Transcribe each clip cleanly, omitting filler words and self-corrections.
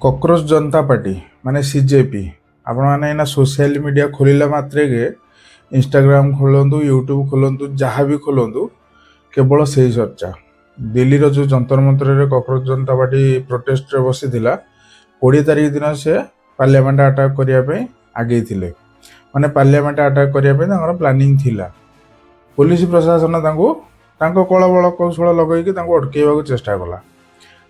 Cockroach जनता party माने CJP आपण माने ना सोशल मीडिया खोलिला मात्रे के इंस्टाग्राम खोलंतु यूट्यूब खोलंतु जहाँ भी खोलंतु केवल से चर्चा दिल्ली रो जो जंतर मंतर रे कॉकरोच जनता पार्टी प्रोटेस्ट रे बसी थिला 20 तारीख दिन से पार्लियामेंट अटैक करिया पे आगे थिले माने पार्लियामेंट अटैक करिया पे तांकर प्लानिंग थिला पुलिस प्रशासन तांको तांको कळ बळ कौशल लगै कि तांको अटकेबाको चेष्टा कला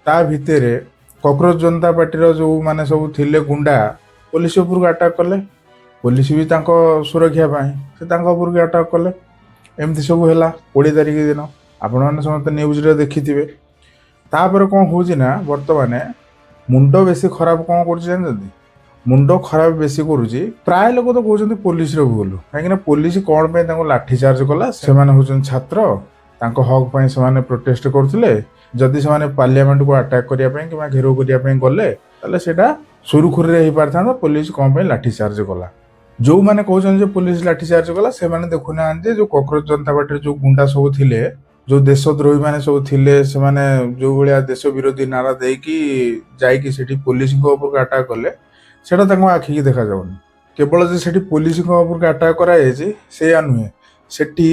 ता भितरे कॉकरोच जनता पार्टी जो माने सब थिले गुंडा पुलिस उपर अटैक कले पुलिस भी तांको सुरक्षा पाए से तांको उपर के अटैक कले एमती सब है 20 तारीख दिन आपण मैंने समस्त न्यूज रे देखिथिबे तापर कौन होची ना वर्तमान मुंड बेसी खराब कौन कर मुंड खराब बेसी करुची प्राय लोक तो कहते पुलिस रो भूल कहीं पुलिस कौन पे लाठीचार्ज कला से होचन छात्र तांको हक पे से प्रोटेस्ट करथिले जदि से पार्लियामेंट को अटैक करने कि घेराव करने गले ताले सेटा सुरुखुरी रे पारथा पुलिस कौन पे लाठीचार्ज कला जो मैंने कहते पुलिस लाठीचार्ज कला से देखुना जो कॉकरोच जनता पार्टी जो गुंडा सब थिले जो देशद्रोही मैंने सब थिले से माने जो भाया देश विरोधी नारा देकी जाइकी सेठी पुलिस ऊपर अटैक कले सेटा तांको आखि की देखा जाउनी केवल जे सेठी पुलिस ऊपर अटैक कराई से नुहे सेठी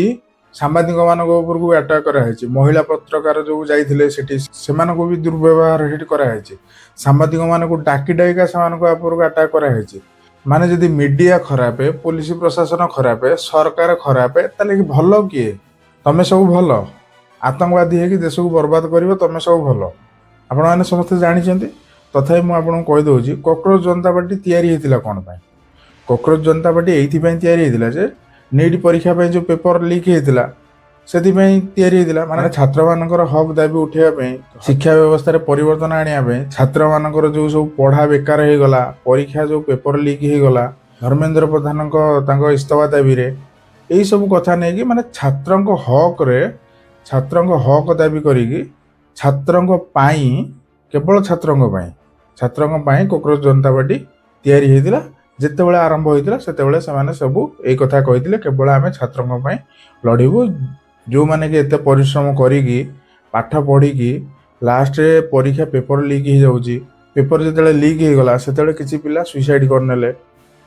सांबादिक मानक ऊपर को अटैक कराई महिला पत्रकार जो जाइथिले सेठी सेमान को भी दुर्व्यवहार सेठी कराई सांबादिक मानक डाकी डाइका सेमान को ऊपर को अटैक कराई माने जदि मीडिया खराब है पुलिस प्रशासन खराब है सरकार खराब है ताले भल किए तमे सब भल आतंकवादी है कि देश को बर्बाद कर तमें सब भल आपण मैंने समस्ते जानते तथापि मुझे कहीदे कॉकरोच जनता पार्टी या कौन पाई कॉकरोच जनता पार्टी ये नीट परीक्षा जो पेपर लीक होता से माने छात्र मानकर हक दाबी उठाइबा शिक्षा व्यवस्था रे परिवर्तन आनिया छात्र मानकर जो सब पढ़ा बेकार हो गला परीक्षा जो पेपर लीक हो गला धर्मेंद्र प्रधान को इस्तफा दाबी रे यही सब कथा नहीं कि माने छात्र हक दाबी करी छात्र केवल छात्र कॉकरोच जनता पार्टी या जितेबाला आरंभ होता से सब एक कथा कहते केवल आम छात्रों लड़ू जो मैंने कि एत परिश्रम करी पाठ पढ़ी लास्ट रे परीक्षा पेपर लीक हो जाऊँगी पेपर जो लीक हो गला से किसी पिला सुइसाइड करने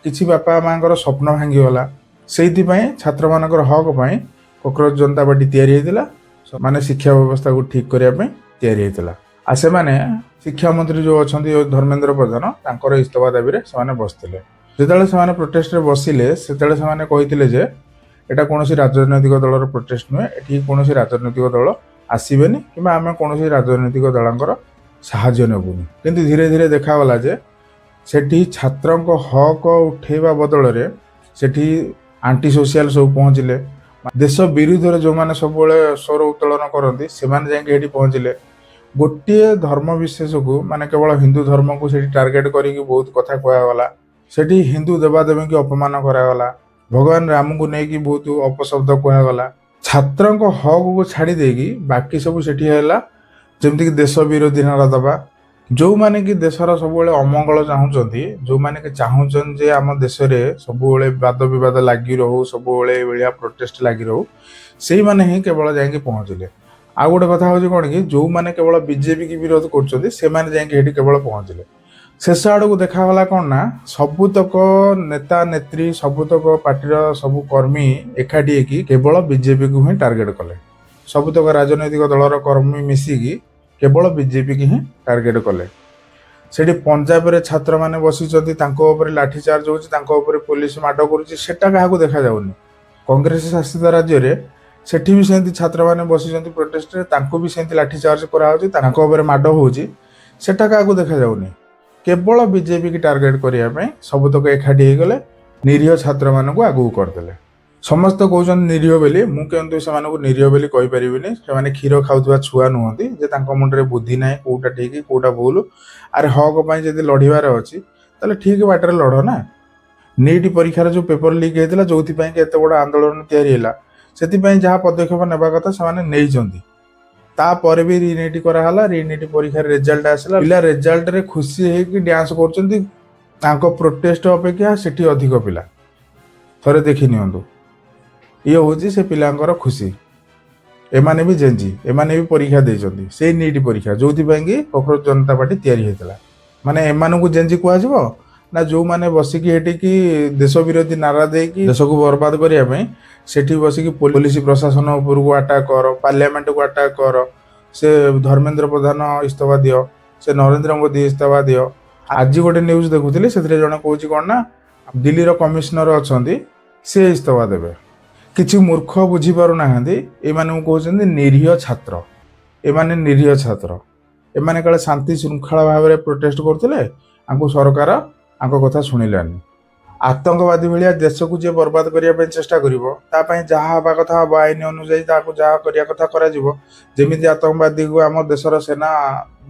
किसी बापा माँ स्वप्न भांगीगला से छात्र मान हक पाई कॉकरोच जनता पार्टी या माने शिक्षा व्यवस्था को ठीक करने से माने शिक्षा मंत्री जो अच्छा धर्मेंद्र प्रधान तांकर इस्तफा दाबी से बसते जिते से प्रोटेस्ट रे बसिले से कहते एटा कौन राजनैतिक दलर प्रोटेस्ट नुहे ये कौन राजनैतिक दल आसबेनि कि आम कौन राजनैतिक दलंकर साहाय्य नेबुनि किंतु धीरे धीरे देखागला जे सेठी छात्रों हक उठेबा बदल रे सेठी आंटी सोशल सब पहुँचले देश विरुद्ध जो मैंने सब स्वर उत्तोलन करती से पहुँचले गोटे धर्म विशेष को माने केवल हिंदू धर्म को टार्गेट करी बहुत कथा कहगला सेठी हिंदू देवादेवी की अपमान करागला भगवान राम को लेकिन बहुत अपशब्द कहगला छात्र हक को छाड़ी देगी बाकी सब जमीक देश विरोधी नारा दबा जो माने कि देशर सब अमंगल चाहूँगी जो माने कि चाहूँ आम देश में सब वाद विवाद लगी रो सब भाया प्रोटेस्ट लगी रो से मैंने ही केवल जाकि पहुँचले आ गोटे कथा हूँ कौन कि जो मैंने केवल बीजेपी की विरोध कर केवल पहुँचले शेष आड़ को देखागला कौन ना सबुतक नेता नेत्री सबुतक पार्टी सब कर्मी एकाठी केवल बीजेपी को ही टार्गेट कले सबुतक राजनैतिक दलर कर्मी मिसिकी केवल बीजेपी की ही टार्गेट कले से पंजाब रे छात्र माने बसी लाठीचार्ज होकर पुलिस माड करा क्या देखा जाऊनी कांग्रेस शासित राज्य में सेठी भी सेमती छात्र माने बसी प्रोटेस्ट रे भी सेमती लाठीचार्ज कराऊपर माड होता क्या देखा जाऊनी केवल बीजेपी की टार्गेट करने सबुतक एकाठी गले निरीह छात्र मानक आगू करदे समस्त कहते निरीह बोली मुझे से निरीह बोली कहीपरि से क्षीर खाऊा छुआ नुहति मुंडे बुद्धि ना कौटा ठीक कौटा भूल आरे हक जब लड़ार अच्छी ताले ठीक बाटर लड़ ना नीट परीक्षार जो पेपर लीक होता जो एत बड़ आंदोलन या जहाँ पदक्षेप नेबा कथा से तापर भी रिनीट कराला रिनीट परीक्षा रिजल्ट आसला पिला रिजल्ट रे खुशी होगी डांस कर प्रोटेस्ट अपेक्षा सेठी अधिक पिला थरे देखी नियंतु ये हूँ से पिलांकर खुशी एमाने भी जेंजी एमाने भी परीक्षा देइछंती से नीट परीक्षा जो कि कॉकरोच जनता पार्टी तैयारी होता ମାନେ ଏମାନଙ୍କୁ ଯେଞ୍ଜି କୁହାଯିବ ନା ଯେଉଁମାନେ ବସିକି ଏଠିକି ଦେଶ ବିରୋଧୀ ନାରା ଦେଇକି ଦେଶକୁ ବର୍ବାଦ କରିବା ପାଇଁ ସେଠି ବସିକି ପୋଲିସ ପ୍ରଶାସନ ଉପରକୁ ଆଟାକ୍ କର, ପାର୍ଲିଆମେଣ୍ଟକୁ ଆଟାକ୍ କର, ସେ ଧର୍ମେନ୍ଦ୍ର ପ୍ରଧାନ ଇସ୍ତଫା ଦିଅ, ସେ ନରେନ୍ଦ୍ର ମୋଦି ଇସ୍ତଫା ଦିଅ। ଆଜି ଗୋଟେ ନ୍ୟୁଜ୍ ଦେଖୁଥିଲି, ସେଥିରେ ଜଣେ କହୁଛି କ'ଣ ନା ଦିଲ୍ଲୀର କମିଶନର ଅଛନ୍ତି ସେ ଇସ୍ତଫା ଦେବେ। କିଛି ମୂର୍ଖ ବୁଝିପାରୁନାହାନ୍ତି, ଏମାନଙ୍କୁ କହୁଛନ୍ତି ନିରୀହ ଛାତ୍ର। ଏମାନେ ନିରୀହ ଛାତ୍ର, ଏମାନେ କାଳେ ଶାନ୍ତି ଶୃଙ୍ଖଳା ଭାବରେ ପ୍ରୋଟେଷ୍ଟ କରୁଥିଲେ, ଆଙ୍କୁ ସରକାର ଆଙ୍କ କଥା ଶୁଣିଲାନି। ଆତଙ୍କବାଦୀ ଭଳିଆ ଦେଶକୁ ଯିଏ ବର୍ବାଦ କରିବା ପାଇଁ ଚେଷ୍ଟା କରିବ, ତା ପାଇଁ ଯାହା ହେବା କଥା ହେବ, ଆଇନ ଅନୁଯାୟୀ ତାକୁ ଯାହା କରିବା କଥା କରାଯିବ। ଯେମିତି ଆତଙ୍କବାଦୀକୁ ଆମ ଦେଶର ସେନା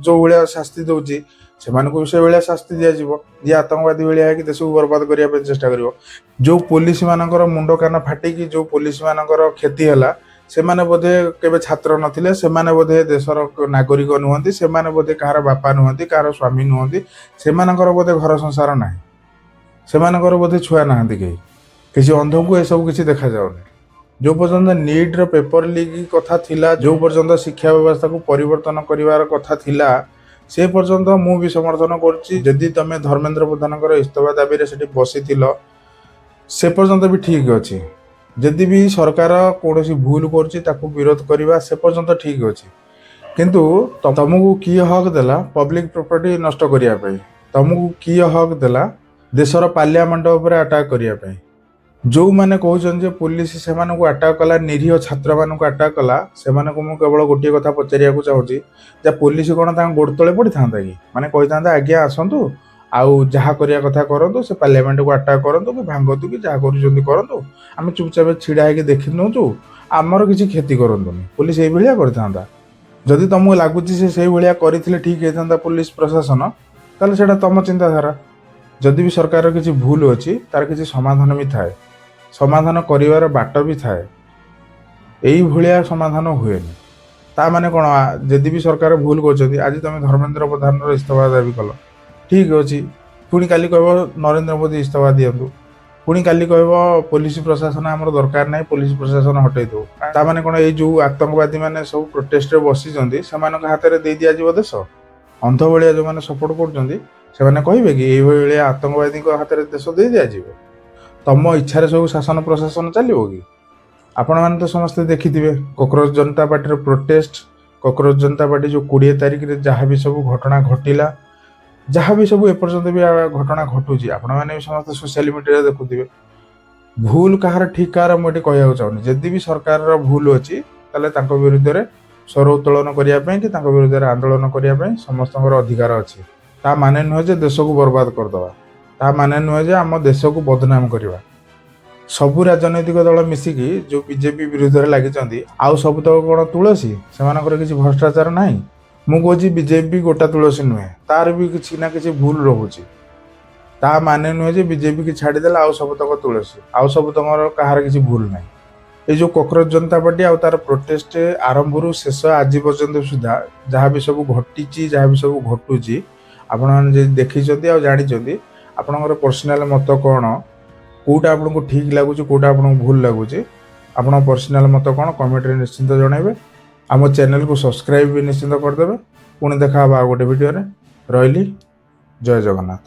ଯେଉଁ ଭଳିଆ ଶାସ୍ତି ଦେଉଛି, ସେମାନଙ୍କୁ ବି ସେଇଭଳିଆ ଶାସ୍ତି ଦିଆଯିବ। ଯିଏ ଆତଙ୍କବାଦୀ ଭଳିଆ ହେଇକି ଦେଶକୁ ବର୍ବାଦ କରିବା ପାଇଁ ଚେଷ୍ଟା କରିବ। ଯେଉଁ ପୋଲିସ ମାନଙ୍କର ମୁଣ୍ଡ କାନ ଫାଟିକି ଯେଉଁ ପୋଲିସ ମାନଙ୍କର କ୍ଷତି ହେଲା, ସେମାନେ ବୋଧେ କେବେ ଛାତ୍ର ନଥିଲେ, ସେମାନେ ବୋଧେ ଦେଶର ନାଗରିକ ନୁହନ୍ତି, ସେମାନେ ବୋଧେ କାହାର ବାପା ନୁହନ୍ତି, କାହାର ସ୍ୱାମୀ ନୁହନ୍ତି, ସେମାନଙ୍କର ବୋଧେ ଘର ସଂସାର ନାହିଁ, ସେମାନଙ୍କର ବୋଧେ ଛୁଆ ନାହାନ୍ତି କେହି। କିଛି ଅନ୍ଧକୁ ଏସବୁ କିଛି ଦେଖାଯାଉନି। ଯେଉଁ ପର୍ଯ୍ୟନ୍ତ ନିଟ୍ର ପେପର ଲିକ୍ କଥା ଥିଲା, ଯେଉଁ ପର୍ଯ୍ୟନ୍ତ ଶିକ୍ଷା ବ୍ୟବସ୍ଥାକୁ ପରିବର୍ତ୍ତନ କରିବାର କଥା ଥିଲା, ସେ ପର୍ଯ୍ୟନ୍ତ ମୁଁ ବି ସମର୍ଥନ କରୁଛି। ଯଦି ତମେ ଧର୍ମେନ୍ଦ୍ର ପ୍ରଧାନଙ୍କର ଇସ୍ତଫା ଦାବିରେ ସେଠି ବସିଥିଲ, ସେ ପର୍ଯ୍ୟନ୍ତ ବି ଠିକ୍ ଅଛି। ଯଦି ବି ସରକାର କୌଣସି ଭୁଲ କରୁଛି ତାକୁ ବିରୋଧ କରିବା, ସେ ପର୍ଯ୍ୟନ୍ତ ଠିକ୍ ଅଛି। କିନ୍ତୁ ତମକୁ କିଏ ହକ୍ ଦେଲା ପବ୍ଲିକ ପ୍ରପର୍ଟି ନଷ୍ଟ କରିବା ପାଇଁ? ତମକୁ କିଏ ହକ୍ ଦେଲା ଦେଶର ପାର୍ଲିଆମେଣ୍ଟ ଉପରେ ଆଟାକ୍ କରିବା ପାଇଁ? ଯେଉଁମାନେ କହୁଛନ୍ତି ଯେ ପୋଲିସ ସେମାନଙ୍କୁ ଆଟାକ୍ କଲା, ନିରୀହ ଛାତ୍ରମାନଙ୍କୁ ଆଟାକ୍ କଲା, ସେମାନଙ୍କୁ ମୁଁ କେବଳ ଗୋଟିଏ କଥା ପଚାରିବାକୁ ଚାହୁଁଛି, ଯେ ପୋଲିସ କ'ଣ ତାଙ୍କ ଗୋଡ଼ ତଳେ ପଡ଼ିଥାନ୍ତା କି? ମାନେ କହିଥାନ୍ତା ଆଜ୍ଞା ଆସନ୍ତୁ, ଆଉ ଯାହା କରିବା କଥା କରନ୍ତୁ, ସେ ପାର୍ଲିଆମେଣ୍ଟକୁ ଆଟାକ୍ କରନ୍ତୁ କି ଭାଙ୍ଗନ୍ତୁ କି ଯାହା କରୁଛନ୍ତି କରନ୍ତୁ, ଆମେ ଚୁପଚାପ ଛିଡ଼ା ହେଇକି ଦେଖି ନେଉଛୁ, ଆମର କିଛି କ୍ଷତି କରନ୍ତୁନି। ପୋଲିସ ଏଇଭଳିଆ କରିଥାନ୍ତା? ଯଦି ତମକୁ ଲାଗୁଛି ସେ ସେଇଭଳିଆ କରିଥିଲେ ଠିକ୍ ହେଇଥାନ୍ତା ପୋଲିସ ପ୍ରଶାସନ, ତାହେଲେ ସେଇଟା ତମ ଚିନ୍ତାଧାରା। ଯଦି ବି ସରକାରର କିଛି ଭୁଲ ଅଛି, ତାର କିଛି ସମାଧାନ ବି ଥାଏ, ସମାଧାନ କରିବାର ବାଟ ବି ଥାଏ। ଏଇଭଳିଆ ସମାଧାନ ହୁଏନି। ତା ମାନେ କ'ଣ? ଯଦି ବି ସରକାର ଭୁଲ କରୁଛନ୍ତି, ଆଜି ତମେ ଧର୍ମେନ୍ଦ୍ର ପ୍ରଧାନର ଇସ୍ତଫା ଦାବି କଲ, ଠିକ୍ ଅଛି, ପୁଣି କାଲି କହିବ ନରେନ୍ଦ୍ର ମୋଦି ଇସ୍ତଫା ଦିଅନ୍ତୁ, ପୁଣି କାଲି କହିବ ପୋଲିସ ପ୍ରଶାସନ ଆମର ଦରକାର ନାହିଁ, ପୋଲିସ ପ୍ରଶାସନ ହଟେଇ ଦେଉ। ତା ମାନେ କ'ଣ ଏଇ ଯେଉଁ ଆତଙ୍କବାଦୀ ମାନେ ସବୁ ପ୍ରୋଟେଷ୍ଟରେ ବସିଛନ୍ତି, ସେମାନଙ୍କ ହାତରେ ଦେଇ ଦିଆଯିବ ଦେଶ? ଅନ୍ଧ ଭଳିଆ ଯେଉଁମାନେ ସପୋର୍ଟ କରୁଛନ୍ତି, ସେମାନେ କହିବେ କି ଏଇଭଳିଆ ଆତଙ୍କବାଦୀଙ୍କ ହାତରେ ଦେଶ ଦେଇ ଦିଆଯିବ? ତମ ଇଚ୍ଛାରେ ସବୁ ଶାସନ ପ୍ରଶାସନ ଚାଲିବ କି? ଆପଣମାନେ ତ ସମସ୍ତେ ଦେଖିଥିବେ କକରୋଜ ଜନତା ପାର୍ଟିର ପ୍ରୋଟେଷ୍ଟ, କକରୋଜ ଜନତା ପାର୍ଟି ଯେଉଁ 20 ତାରିଖରେ ଯାହା ବି ସବୁ ଘଟଣା ଘଟିଲା, ଯାହା ବି ସବୁ ଏପର୍ଯ୍ୟନ୍ତ ବି ଘଟଣା ଘଟୁଛି, ଆପଣମାନେ ବି ସମସ୍ତେ ସୋସିଆଲ ମିଡ଼ିଆରେ ଦେଖୁଥିବେ। ଭୁଲ କାହାର ଠିକ୍ କାହାର ମୁଁ ଏଠି କହିବାକୁ ଚାହୁଁନି। ଯଦି ବି ସରକାରର ଭୁଲ ଅଛି, ତାହେଲେ ତାଙ୍କ ବିରୁଦ୍ଧରେ ସ୍ୱର ଉତ୍ତୋଳନ କରିବା ପାଇଁ କି ତାଙ୍କ ବିରୁଦ୍ଧରେ ଆନ୍ଦୋଳନ କରିବା ପାଇଁ ସମସ୍ତଙ୍କର ଅଧିକାର ଅଛି। ତା ମାନେ ନୁହେଁ ଯେ ଦେଶକୁ ବର୍ବାଦ କରିଦେବା, ତା ମାନେ ନୁହେଁ ଯେ ଆମ ଦେଶକୁ ବଦନାମ କରିବା। ସବୁ ରାଜନୈତିକ ଦଳ ମିଶିକି ଯେଉଁ ବିଜେପି ବିରୁଦ୍ଧରେ ଲାଗିଛନ୍ତି, ଆଉ ସବୁ ତକ କ'ଣ ତୁଳସୀ? ସେମାନଙ୍କର କିଛି ଭ୍ରଷ୍ଟାଚାର ନାହିଁ? ମୁଁ କହୁଛି ବିଜେପି ଗୋଟା ତୁଳସୀ ନୁହେଁ, ତାର ବି କିଛି ନା କିଛି ଭୁଲ ରହୁଛି। ତା ମାନେ ନୁହେଁ ଯେ ବିଜେପିକି ଛାଡ଼ିଦେଲେ ଆଉ ସବୁତକ ତୁଳସୀ, ଆଉ ସବୁତକର କାହାର କିଛି ଭୁଲ ନାହିଁ। ଏଇ ଯେଉଁ କକରୋଜ ଜନତା ପାର୍ଟି ଆଉ ତାର ପ୍ରୋଟେଷ୍ଟ ଆରମ୍ଭରୁ ଶେଷ ଆଜି ପର୍ଯ୍ୟନ୍ତ ସୁଦ୍ଧା ଯାହା ବି ସବୁ ଘଟିଛି, ଯାହା ବି ସବୁ ଘଟୁଛି, ଆପଣମାନେ ଯଦି ଦେଖିଛନ୍ତି ଆଉ ଜାଣିଛନ୍ତି, ଆପଣଙ୍କର ପର୍ସନାଲ ମତ କ'ଣ? କେଉଁଟା ଆପଣଙ୍କୁ ଠିକ୍ ଲାଗୁଛି, କେଉଁଟା ଆପଣଙ୍କୁ ଭୁଲ ଲାଗୁଛି? ଆପଣଙ୍କ ପର୍ସନାଲ ମତ କ'ଣ କମେଣ୍ଟରେ ନିଶ୍ଚିନ୍ତ ଜଣାଇବେ। ଆମ ଚ୍ୟାନେଲକୁ ସବସ୍କ୍ରାଇବ୍ ବି ନିଶ୍ଚିନ୍ତ କରିଦେବେ। ପୁଣି ଦେଖା ହେବ ଆଉ ଗୋଟେ ଭିଡ଼ିଓରେ। ରହିଲି, ଜୟ ଜଗନ୍ନାଥ।